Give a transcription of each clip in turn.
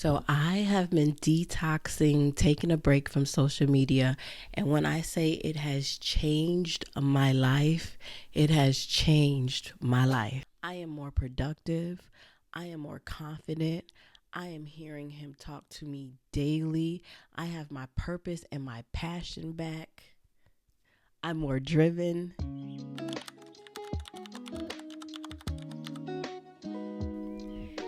So I have been detoxing, taking a break from social media. And when I say it has changed my life, it has changed my life. I am more productive. I am more confident. I am hearing him talk to me daily. I have my purpose and my passion back. I'm more driven.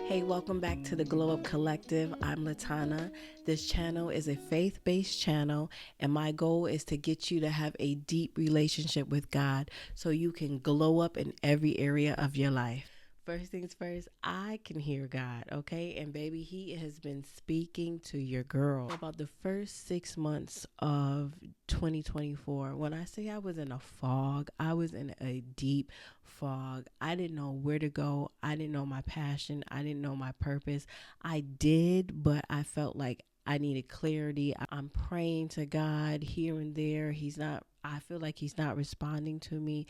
Hey, welcome back to the Glow Up Collective. I'm Latana. This channel is a faith-based channel, and my goal is to get you to have a deep relationship with God so you can glow up in every area of your life. First things first, I can hear God, okay? And baby, He has been speaking to your girl. About the first 6 months of 2024, when I say I was in a fog, I was in a deep fog. I didn't know where to go. I didn't know my passion. I didn't know my purpose. I did, but I felt like I needed clarity. I'm praying to God here and there. I feel like He's not responding to me,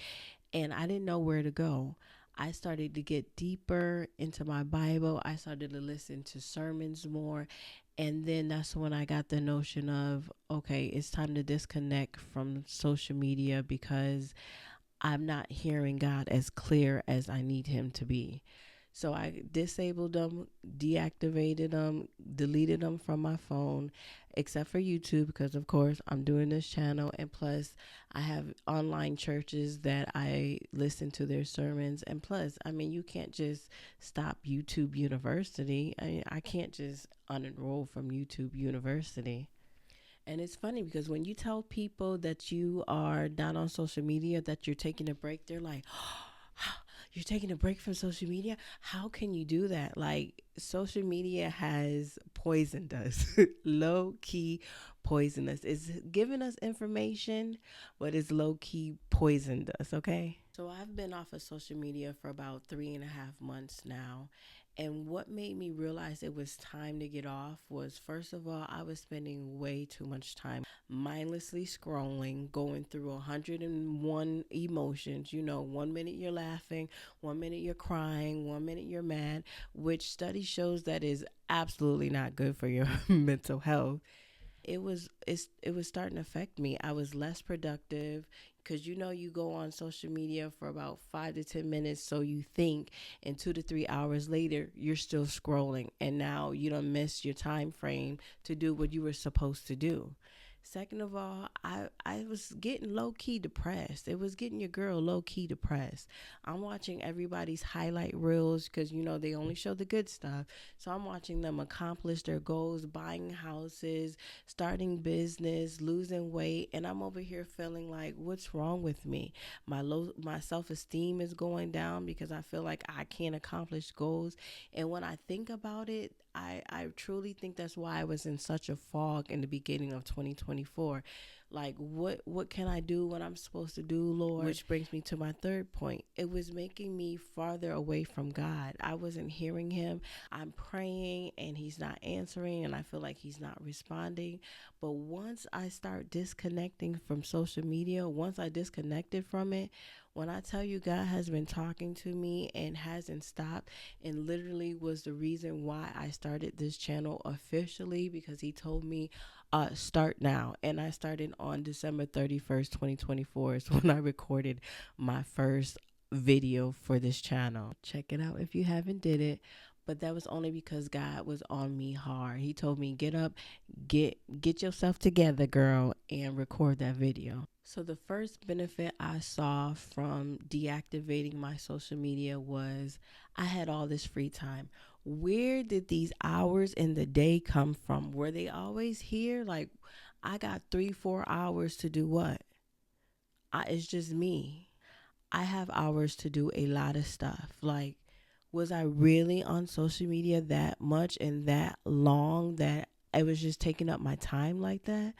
and I didn't know where to go. I started to get deeper into my Bible. I started to listen to sermons more. And then that's when I got the notion of, okay, it's time to disconnect from social media because I'm not hearing God as clear as I need Him to be. So I disabled them, deactivated them, deleted them from my phone, except for YouTube, because of course I'm doing this channel. And plus, I have online churches that I listen to their sermons. And plus, I mean, you can't just stop YouTube University. I can't just unenroll from YouTube University. And it's funny because when you tell people that you are not on social media, that you're taking a break, they're like, you're taking a break from social media? How can you do that? Like, social media has poisoned us, low key poisoned us. It's giving us information, but it's low key poisoned us, okay? So I've been off of social media for about 3.5 months now. And what made me realize it was time to get off was, first of all, I was spending way too much time mindlessly scrolling, going through 101 emotions. You know, 1 minute you're laughing, 1 minute you're crying, 1 minute you're mad, which study shows that is absolutely not good for your mental health. It was starting to affect me. I was less productive because you go on social media for about 5 to 10 minutes, so you think, and 2 to 3 hours later you're still scrolling, and now you don't miss your time frame to do what you were supposed to do. Second of all, I was getting low key depressed. It was getting your girl low key depressed. I'm watching everybody's highlight reels because they only show the good stuff. So I'm watching them accomplish their goals, buying houses, starting business, losing weight, and I'm over here feeling like, what's wrong with me? My self-esteem is going down because I feel like I can't accomplish goals. And when I think about it, I truly think that's why I was in such a fog in the beginning of 2024. Like, what can I do, what I'm supposed to do, Lord? Which brings me to my third point. It was making me farther away from God. I wasn't hearing Him. I'm praying and He's not answering, and I feel like He's not responding. But once I start disconnecting from social media, once I disconnected from it, when I tell you God has been talking to me and hasn't stopped, and literally was the reason why I started this channel officially, because He told me, start now. And I started on December 31st, 2024 is when I recorded my first video for this channel. Check it out if you haven't did it. But that was only because God was on me hard. He told me, get up, get yourself together, girl, and record that video. So the first benefit I saw from deactivating my social media was I had all this free time. Where did these hours in the day come from? Were they always here? Like, I got 3, 4 hours to do what? It's just me. I have hours to do a lot of stuff. Like, was I really on social media that much and that long that it was just taking up my time like that?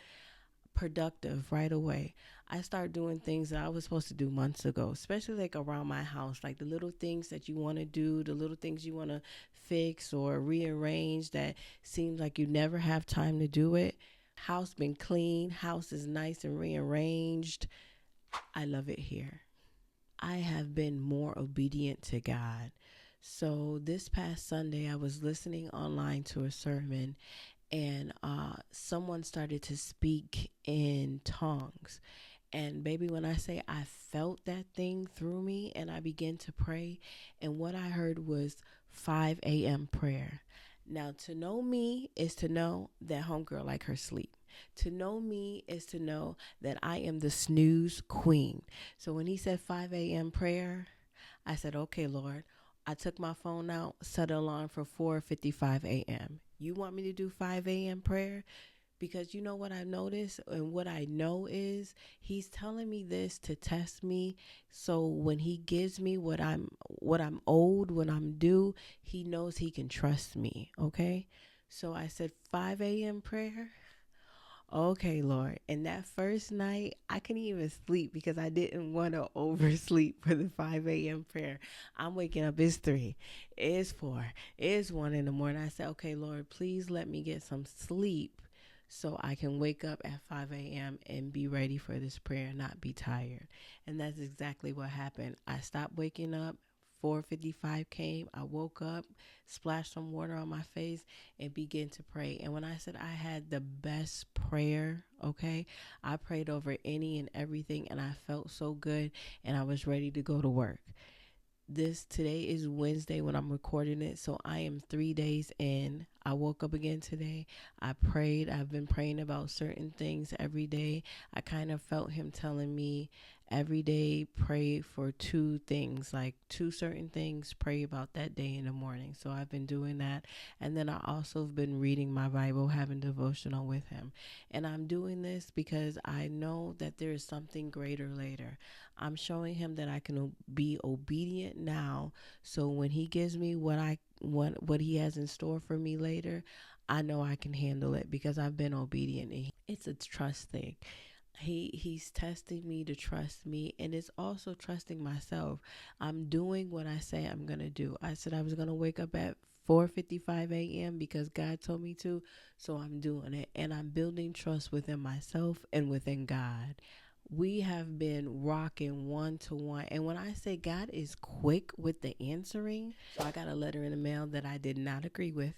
Productive right away. I started doing things that I was supposed to do months ago, especially like around my house, like the little things that you want to do, the little things you want to fix or rearrange that seems like you never have time to do it. House been clean, house is nice and rearranged. I love it here. I have been more obedient to God. So this past Sunday, I was listening online to a sermon, and someone started to speak in tongues. And baby, when I say I felt that thing through me and I began to pray, and what I heard was 5 a.m. prayer. Now, to know me is to know that homegirl like her sleep. To know me is to know that I am the snooze queen. So when he said 5 a.m. prayer, I said, okay, Lord. I took my phone out, set an alarm for 4:55 a.m. You want me to do 5 a.m. prayer? Because you know what I noticed and what I know is he's telling me this to test me, so when he gives me what I'm owed, when I'm due, he knows he can trust me. Okay, so I said 5 a.m. prayer. Okay, Lord. And that first night, I couldn't even sleep because I didn't want to oversleep for the 5 a.m. prayer. I'm waking up, it's 3, it's 4, it's 1 in the morning. I said, okay, Lord, please let me get some sleep so I can wake up at 5 a.m. and be ready for this prayer, not be tired. And that's exactly what happened. I stopped waking up. 4:55 came. I woke up, splashed some water on my face, and began to pray. And when I said I had the best prayer, okay, I prayed over any and everything, and I felt so good, and I was ready to go to work. This today is Wednesday when I'm recording it, so I am 3 days in. I woke up again today. I prayed. I've been praying about certain things every day. I kind of felt him telling me every day pray for two things, like two certain things, pray about that day in the morning. So I've been doing that, and then I also have been reading my Bible, having devotional with him. And I'm doing this because I know that there is something greater later. I'm showing him that I can be obedient now, so when he gives me what he has in store for me later, I know I can handle it because I've been obedient. It's a trust thing. He's testing me to trust me, and it's also trusting myself. I'm doing what I say I'm going to do. I said I was going to wake up at 4:55 a.m. because God told me to, so I'm doing it, and I'm building trust within myself and within God. We have been rocking 1 to 1. And when I say God is quick with the answering, so I got a letter in the mail that I did not agree with.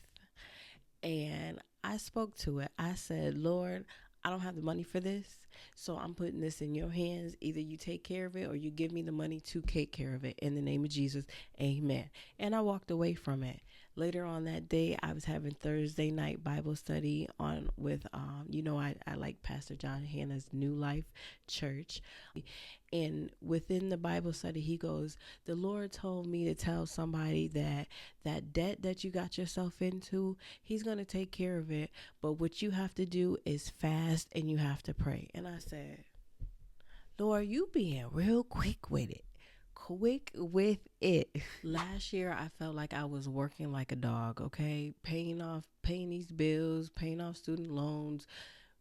And I spoke to it. I said, Lord, I don't have the money for this. So I'm putting this in your hands. Either you take care of it or you give me the money to take care of it. In the name of Jesus, amen. And I walked away from it. Later on that day, I was having Thursday night Bible study on with, I like Pastor John Hanna's New Life Church. And within the Bible study, he goes, the Lord told me to tell somebody that that debt that you got yourself into, he's going to take care of it. But what you have to do is fast and you have to pray. And I said, Lord, you being real quick with it. Quick with it. Last year, I felt like I was working like a dog, okay? Paying these bills, paying off student loans,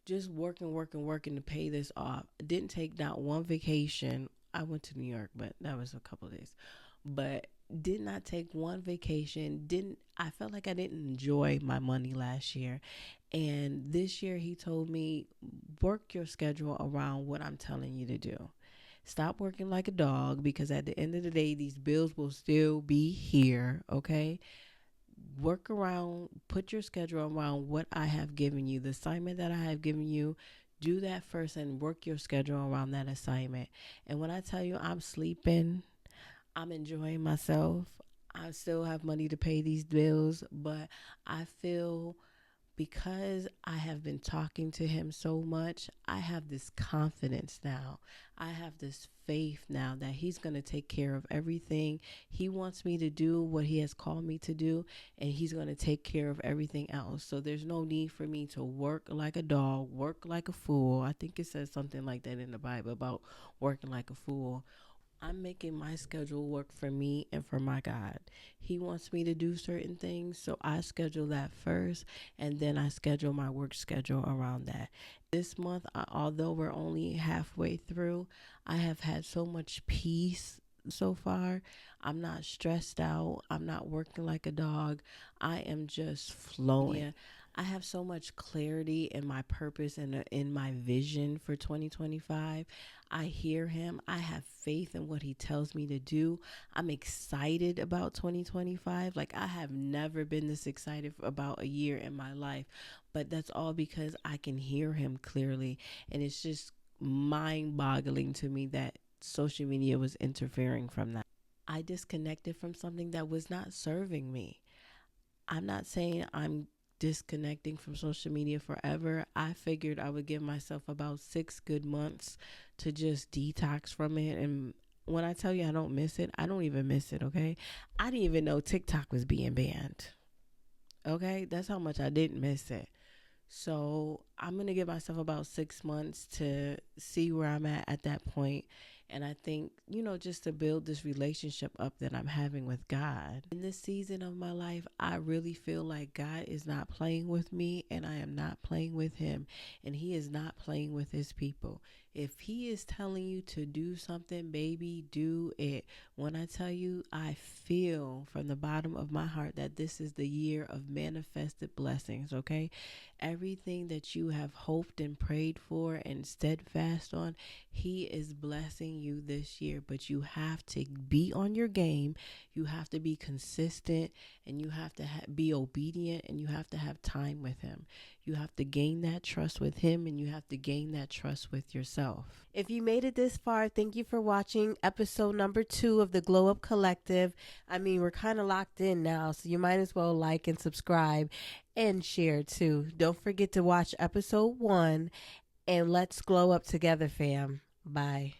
just working to pay this off. Didn't take not one vacation. I went to New York, but that was a couple of days. But did not take one vacation. Didn't I felt like I didn't enjoy my money last year. And this year he told me, work your schedule around what I'm telling you to do. Stop working like a dog, because at the end of the day, these bills will still be here, okay? Work around, put your schedule around what I have given you, the assignment that I have given you. Do that first and work your schedule around that assignment. And when I tell you I'm sleeping, I'm enjoying myself. I still have money to pay these bills, but I feel, because I have been talking to him so much, I have this confidence now. I have this faith now that he's going to take care of everything. He wants me to do what he has called me to do, and he's going to take care of everything else. So there's no need for me to work like a dog, work like a fool. I think it says something like that in the Bible about working like a fool. I'm making my schedule work for me and for my God. He wants me to do certain things, so I schedule that first, and then I schedule my work schedule around that. This month, although we're only halfway through, I have had so much peace so far. I'm not stressed out. I'm not working like a dog. I am just flowing. I have so much clarity in my purpose and in my vision for 2025. I hear him. I have faith in what he tells me to do. I'm excited about 2025. Like, I have never been this excited about a year in my life, but that's all because I can hear him clearly. And it's just mind boggling to me that social media was interfering from that. I disconnected from something that was not serving me. I'm not saying I'm disconnecting from social media forever. I figured I would give myself about 6 good months to just detox from it. And when I tell you I don't miss it, I don't even miss it, okay? I didn't even know TikTok was being banned, okay? That's how much I didn't miss it. So I'm going to give myself about 6 months to see where I'm at that point. And I think, just to build this relationship up that I'm having with God. In this season of my life, I really feel like God is not playing with me and I am not playing with him. And he is not playing with his people. If he is telling you to do something, baby, do it. When I tell you, I feel from the bottom of my heart that this is the year of manifested blessings, okay? Everything that you have hoped and prayed for and steadfast on, he is blessing you this year. But you have to be on your game. You have to be consistent, and you have to be obedient, and you have to have time with him. You have to gain that trust with him, and you have to gain that trust with yourself. If you made it this far, thank you for watching episode number 2 of the Glow Up Collective. I mean, we're kind of locked in now, so you might as well like and subscribe and share too. Don't forget to watch episode 1, and let's glow up together, fam. Bye.